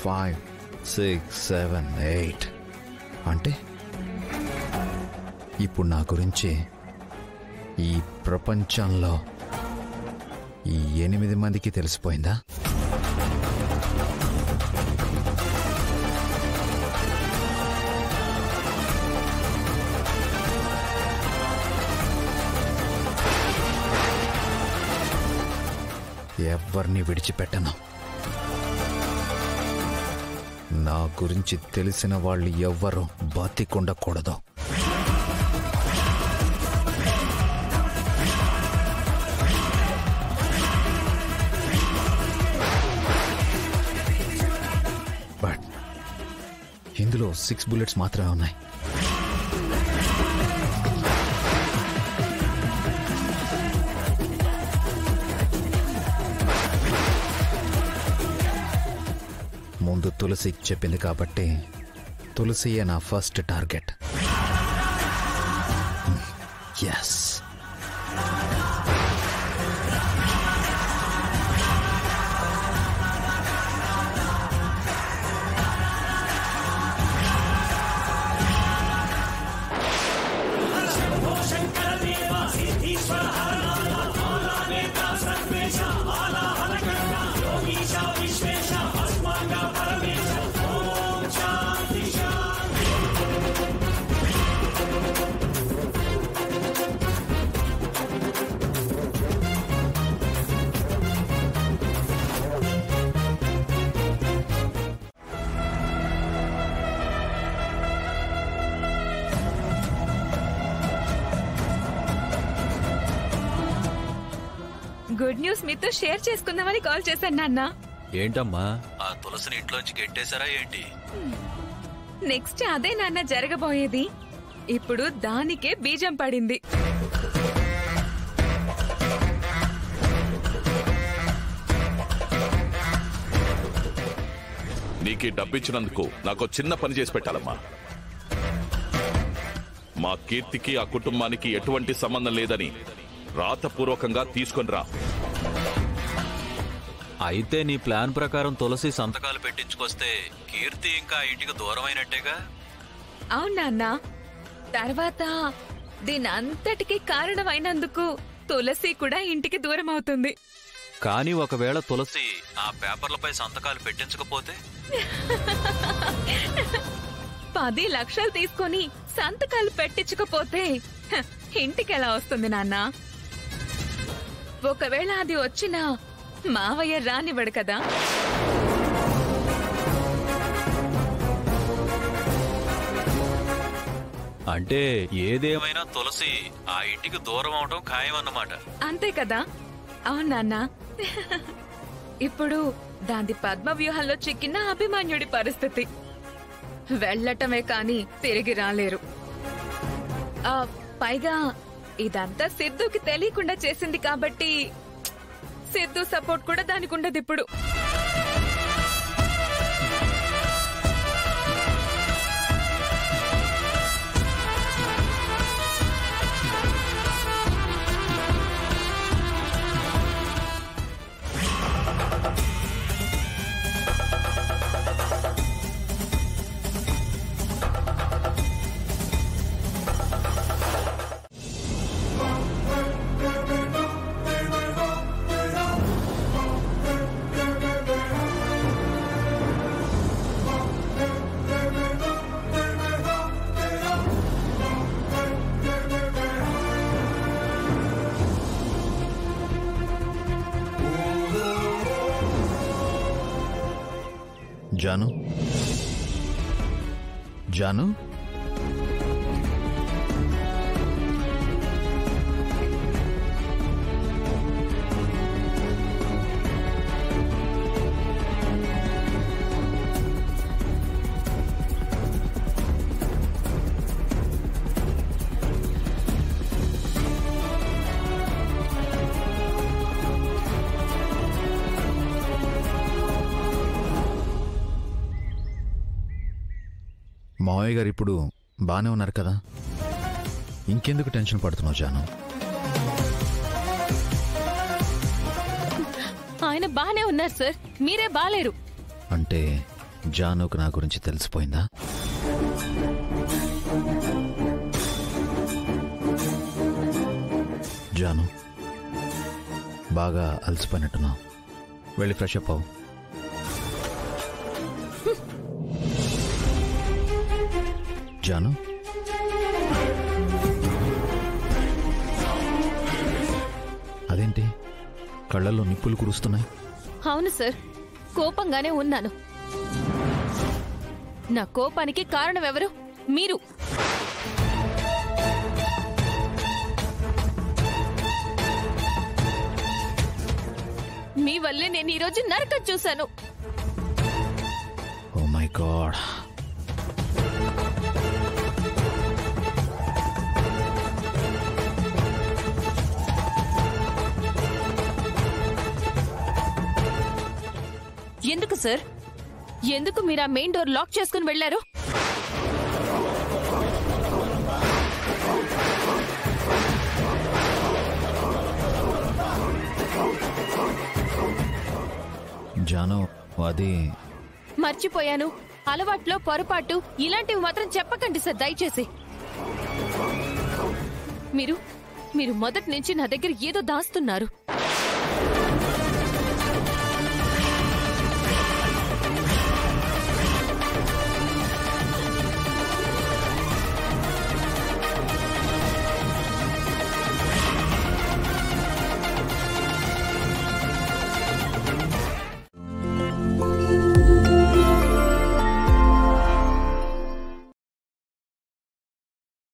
5, 6, 7, 8 అంటే ఇప్పుడు నా గురించి ఈ ప్రపంచంలో ఈ 8 మందికి తెలిసిపోయిందా? ఎవరిని విడిచిపెట్టను. నా గురించి తెలిసిన వాళ్ళు ఎవ్వరూ బతికుండకూడదు. బట్ ఇందులో 6 బుల్లెట్స్ మాత్రమే ఉన్నాయి. ముందు తులసికి చెప్పింది కాబట్టి తులసియే నా first target. Yes. Good news మీతో షేర్ చేసుకుందామని కాల్ చేశాను నాన్న. ఏంటమ్మా, ఆ తులసిని ఇంట్లోంచి గెట్టేశారా ఏంటి? నెక్స్ట్ అదే నాన్న జరగబోయేది. ఇప్పుడు దానికే బీజం పడింది. నీకు డబ్బిచ్చినందుకు నాకు చిన్న పని చేసి పెట్టాలమ్మా. మా కీర్తికి ఆ కుటుంబానికి ఎటువంటి సంబంధం లేదని రాతపూర్వకంగా తీసుకొని రా. అయితే నీ ప్లాన్ ప్రకారం తులసి సంతకాలు పెట్టించుకొస్తే కీర్తి ఇంకా ఇంటికి దూరం అయినట్టేగా? అవును నాన్న. తర్వాత దీని అంతటికి కారణమైనందుకు తులసి కూడా ఇంటికి దూరం అవుతుంది. కానీ ఒకవేళ తులసి ఆ పేపర్లపై సంతకాలు పెట్టించకపోతే? 10 లక్షలు తీసుకొని సంతకాలు పెట్టించకపోతే ఇంటికి ఎలా వస్తుంది నాన్న? ఒకవేళ అది వచ్చినా మావయ్య రానివ్వడు కదా. అంటే ఏదేమైనా తులసి ఆ ఇంటికి దూరం అవడం ఖాయమన్నమాట. అంతే కదా. అవును నాన్న. ఇప్పుడు దాని పద్మ వ్యూహంలో చిక్కిన అభిమన్యుడి పరిస్థితి. వెళ్లటమే కాని తిరిగి రాలేరు. పైగా ఇదంతా సిద్ధుకి తెలియకుండా చేసింది కాబట్టి సిద్ధు సపోర్ట్ కూడా దానికి ఉండదు ఇప్పుడు. జాను, జాను, మావయ్య గారు ఇప్పుడు బానే ఉన్నారు కదా? ఇంకెందుకు టెన్షన్ పడుతున్నావు జాను? ఆయన బానే ఉన్నారు సార్, మీరే బాలేరు. అంటే జానుకు నా గురించి తెలిసిపోయిందా? జాను, బాగా అలసిపోయినట్టున్నావు. వెళ్ళి ఫ్రెష్ అప్ అవ్వు. జాను, అదేంటి కళ్ళల్లో నిప్పులు కురుస్తున్నాయి? అవును సార్, కోపంగానే ఉన్నాను. నా కోపానికి కారణం ఎవరు? మీరు. మీ వల్లే నేను ఈరోజు నరకం చూశాను. Oh my god. ఎందుకు సార్? ఎందుకు మీరు ఆ మెయిన్ డోర్ లాక్ చేసుకుని వెళ్లారు? జాను, అది మర్చిపోయాను. అలవాట్లో పొరపాటు ఇలాంటివి మాత్రం చెప్పకండి సార్, దయచేసి. మీరు మొదటి నుంచి నా దగ్గర ఏదో దాస్తున్నారు.